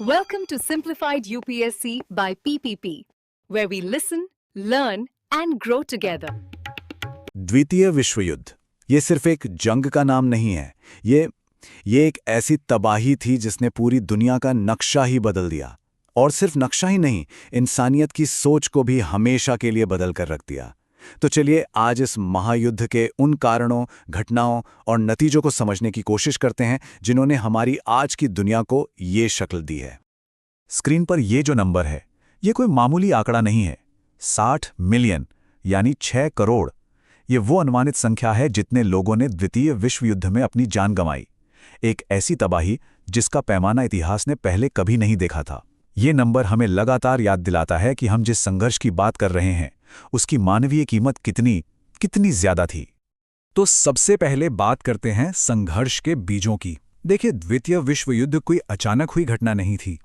Welcome to Simplified UPSC by PPP, where we listen, learn, and grow together. द्वितीय विश्व युद्ध ये सिर्फ एक जंग का नाम नहीं है। ये एक ऐसी तबाही थी जिसने पूरी दुनिया का नक्शा ही बदल दिया। और सिर्फ नक्शा ही नहीं, इंसानियत की सोच को भी हमेशा के लिए बदल कर रख दिया। तो चलिए आज इस महायुद्ध के उन कारणों, घटनाओं और नतीजों को समझने की कोशिश करते हैं जिन्होंने हमारी आज की दुनिया को ये शक्ल दी है। स्क्रीन पर ये जो नंबर है, ये कोई मामूली आंकड़ा नहीं है। 60 मिलियन यानी 6 करोड़। ये वो अनुमानित संख्या है जितने लोगों ने द्वितीय विश्व युद्ध में अपनी जान गंवाई। एक ऐसी तबाही जिसका पैमाना इतिहास ने पहले कभी नहीं देखा था। ये नंबर हमें लगातार याद दिलाता है कि हम जिस संघर्ष की बात कर रहे हैं उसकी मानवीय कीमत कितनी ज्यादा थी। तो सबसे पहले बात करते हैं संघर्ष के बीजों की। देखिए, द्वितीय विश्व युद्ध कोई अचानक हुई घटना नहीं थी।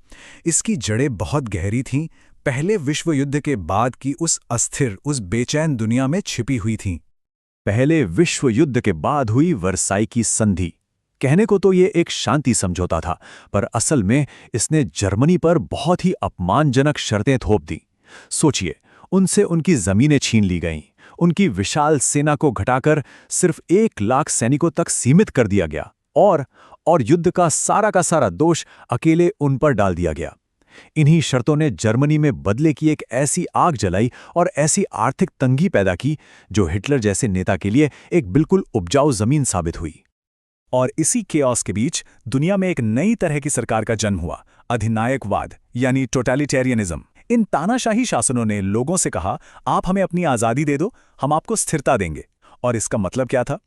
इसकी जड़ें बहुत गहरी थीं, पहले विश्व युद्ध के बाद की उस अस्थिर, उस बेचैन दुनिया में छिपी हुई थीं। पहले विश्व युद्ध के बाद हुई वर्साई की संधि। कहने को तो ये एक शांति समझौता था, पर असल में इसने जर्मनी पर बहुत ही अपमानजनक शर्तें थोप दी। सोचिए, उनसे उनकी जमीनें छीन ली गईं, उनकी विशाल सेना को घटाकर सिर्फ 1 लाख सैनिकों तक सीमित कर दिया गया और युद्ध का सारा दोष अकेले उन पर डाल दिया गया। इन्हीं शर्तों ने जर्मनी में बदले की एक ऐसी आग जलाई और ऐसी आर्थिक तंगी पैदा की जो हिटलर जैसे नेता के लिए एक बिल्कुल उपजाऊ जमीन साबित हुई। और इसी केओस के बीच दुनिया में एक नई तरह की सरकार का जन्म हुआ, अधिनायकवाद यानी टोटलिटेरियनिज्म। इन तानाशाही शासनों ने लोगों से कहा, आप हमें अपनी आज़ादी दे दो, हम आपको स्थिरता देंगे। और इसका मतलब क्या था?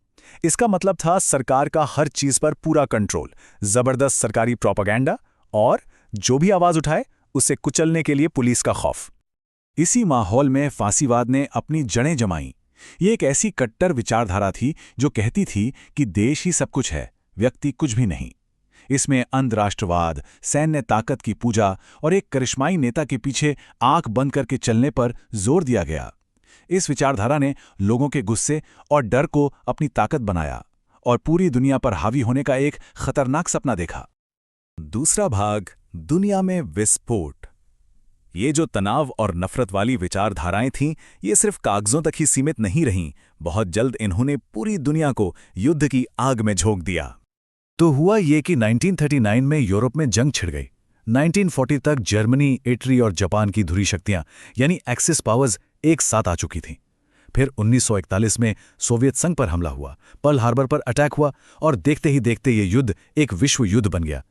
इसका मतलब था सरकार का हर चीज पर पूरा कंट्रोल, जबरदस्त सरकारी प्रोपेगेंडा और जो भी आवाज उठाए उसे कुचलने के लिए पुलिस का खौफ। इसी माहौल में फांसीवाद ने अपनी जड़ें जमाईं। ये एक ऐसी कट्टर विचारधारा थी जो कहती थी कि देश ही सब कुछ है, व्यक्ति कुछ भी नहीं। इसमें अंधराष्ट्रवाद, सैन्य ताकत की पूजा और एक करिश्माई नेता के पीछे आंख बंद करके चलने पर जोर दिया गया। इस विचारधारा ने लोगों के गुस्से और डर को अपनी ताकत बनाया और पूरी दुनिया पर हावी होने का एक खतरनाक सपना देखा। दूसरा भाग, दुनिया में विस्फोट। ये जो तनाव और नफरत वाली विचारधाराएं थीं, ये सिर्फ कागजों तक ही सीमित नहीं रहीं। बहुत जल्द इन्होंने पूरी दुनिया को युद्ध की आग में झोंक दिया। तो हुआ ये कि 1939 में यूरोप में जंग छिड़ गई। 1940 तक जर्मनी, इटली और जापान की धुरी शक्तियां यानी एक्सिस पावर्स एक साथ आ चुकी थीं। फिर 1941 में सोवियत संघ पर हमला हुआ, पर्ल हार्बर पर अटैक हुआ और देखते ही देखते ये युद्ध एक विश्व युद्ध बन गया।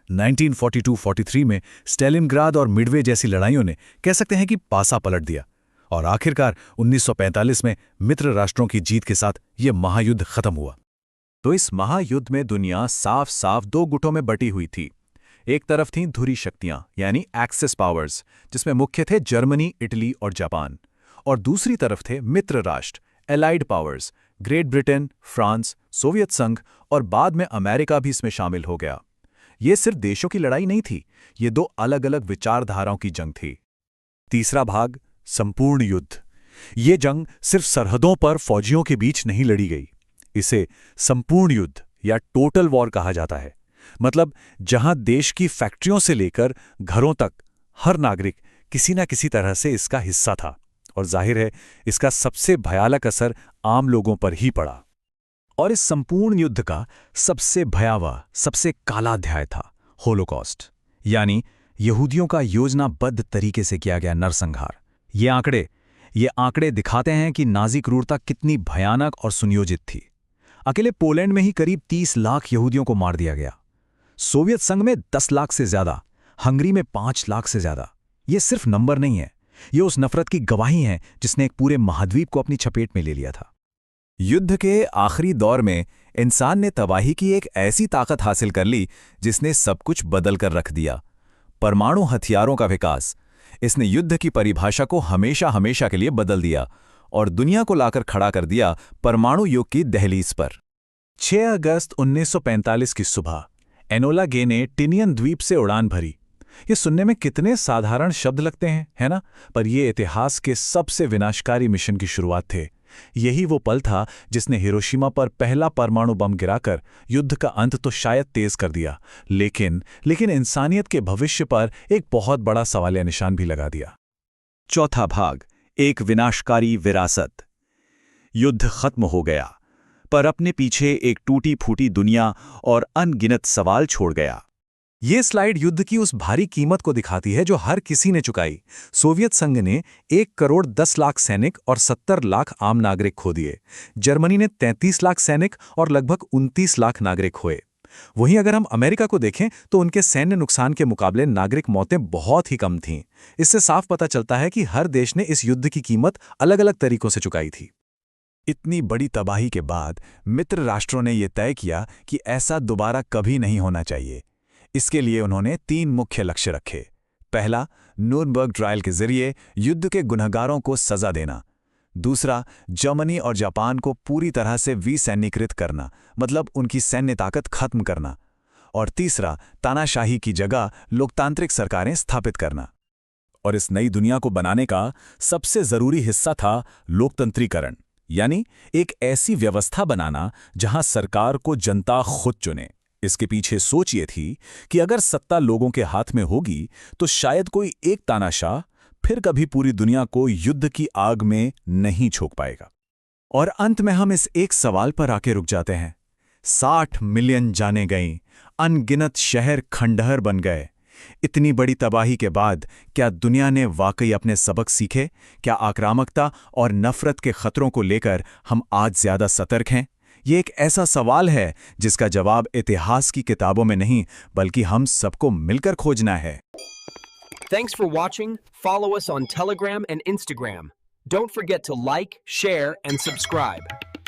1942-43 में स्टेलिनग्राद और मिडवे जैसी लड़ाइयों ने कह सकते हैं कि पासा पलट दिया और आखिरकार 1945 में मित्र राष्ट्रों की जीत के साथ ये महायुद्ध खत्म हुआ। तो इस महायुद्ध में दुनिया साफ साफ 2 गुटों में बटी हुई थी। एक तरफ थीं धुरी शक्तियां यानी एक्सिस पावर्स, जिसमें मुख्य थे जर्मनी, इटली और जापान, और दूसरी तरफ थे मित्र राष्ट्र, allied powers, great Britain, France, Soviet संघ और बाद में अमेरिका भी इसमें शामिल हो गया। ये सिर्फ देशों की लड़ाई नहीं थी, ये 2 अलग-अलग विचारधाराओं की जंग थी। तीसरा भाग, संपूर्ण युद्ध। ये जंग सिर्फ सरहदों पर फौजियों के बीच नहीं लड़ी गई, इसे संपूर्ण युद्ध या टोटल वॉर कहा जाता है। मतलब जहां देश की फैक्ट्रियों से लेकर घरों तक हर नागरिक किसी न किसी तरह से इसका हिस्सा था, और जाहिर है इसका सबसे भयानक असर आम लोगों पर ही पड़ा। और इस संपूर्ण युद्ध का सबसे भयावह, सबसे काला अध्याय था होलोकॉस्ट, यानी यहूदियों का योजनाबद्ध तरीके से किया गया नरसंहार। ये आंकड़े दिखाते हैं कि नाजी क्रूरता कितनी भयानक और सुनियोजित थी। अकेले पोलैंड में ही करीब 30 लाख यहूदियों को मार दिया गया। सोवियत संघ में 10 लाख से ज्यादा, हंगरी में 5 लाख से ज्यादा। ये सिर्फ नंबर नहीं है, ये उस नफरत की गवाही है जिसने एक पूरे महाद्वीप को अपनी चपेट में ले लिया था। युद्ध के आखिरी दौर में इंसान ने तबाही की एक ऐसी ताकत हासिल कर ली जिसने सब कुछ बदल कर रख दिया। परमाणु हथियारों का विकास, इसने युद्ध की परिभाषा को हमेशा के लिए बदल दिया और दुनिया को लाकर खड़ा कर दिया परमाणु युग की दहलीज पर। 6 अगस्त 1945 की सुबह एनोला गे ने टिनियन द्वीप से उड़ान भरी। ये सुनने में कितने साधारण शब्द लगते हैं, है ना? पर ये इतिहास के सबसे विनाशकारी मिशन की शुरुआत थे। यही वो पल था जिसने हिरोशिमा पर पहला परमाणु बम गिराकर युद्ध का अंत तो शायद तेज कर दिया, लेकिन इंसानियत के भविष्य पर एक बहुत बड़ा सवालिया निशान भी लगा दिया। चौथा भाग, एक विनाशकारी विरासत। युद्ध खत्म हो गया, पर अपने पीछे एक टूटी फूटी दुनिया और अनगिनत सवाल छोड़ गया। ये स्लाइड युद्ध की उस भारी कीमत को दिखाती है जो हर किसी ने चुकाई। सोवियत संघ ने 1,10,00,000 सैनिक और 70 लाख आम नागरिक खो दिए। जर्मनी ने 33 लाख सैनिक और लगभग 29 लाख नागरिक खोए। वहीं अगर हम अमेरिका को देखें तो उनके सैन्य नुकसान के मुकाबले नागरिक मौतें बहुत ही कम थीं। इससे साफ पता चलता है कि हर देश ने इस युद्ध की कीमत अलग-अलग तरीकों से चुकाई थी। इतनी बड़ी तबाही के बाद मित्र राष्ट्रों ने यह तय किया कि ऐसा दोबारा कभी नहीं होना चाहिए। इसके लिए उन्होंने 3 मुख्य लक्ष्य रखे। पहला, न्यूरनबर्ग ट्रायल के जरिए युद्ध के गुनहगारों को सजा देना। दूसरा, जर्मनी और जापान को पूरी तरह से विसैन्यीकृत करना, मतलब उनकी सैन्य ताकत खत्म करना। और तीसरा, तानाशाही की जगह लोकतांत्रिक सरकारें स्थापित करना। और इस नई दुनिया को बनाने का सबसे जरूरी हिस्सा था लोकतंत्रीकरण, यानी एक ऐसी व्यवस्था बनाना जहां सरकार को जनता खुद चुने। इसके पीछे सोच ये थी कि अगर सत्ता लोगों के हाथ में होगी तो शायद कोई एक तानाशाह फिर कभी पूरी दुनिया को युद्ध की आग में नहीं झोंक पाएगा। और अंत में हम इस एक सवाल पर आके रुक जाते हैं। 60 मिलियन जानें गईं, अनगिनत शहर खंडहर बन गए। इतनी बड़ी तबाही के बाद क्या दुनिया ने वाकई अपने सबक सीखे? क्या आक्रामकता और नफरत के खतरों को लेकर हम आज ज्यादा सतर्क हैं? ये एक ऐसा सवाल है जिसका जवाब इतिहास की किताबों में नहीं बल्कि हम सबको मिलकर खोजना है। Thanks for watching. Follow us on Telegram and Instagram. Don't forget to like, share, and subscribe.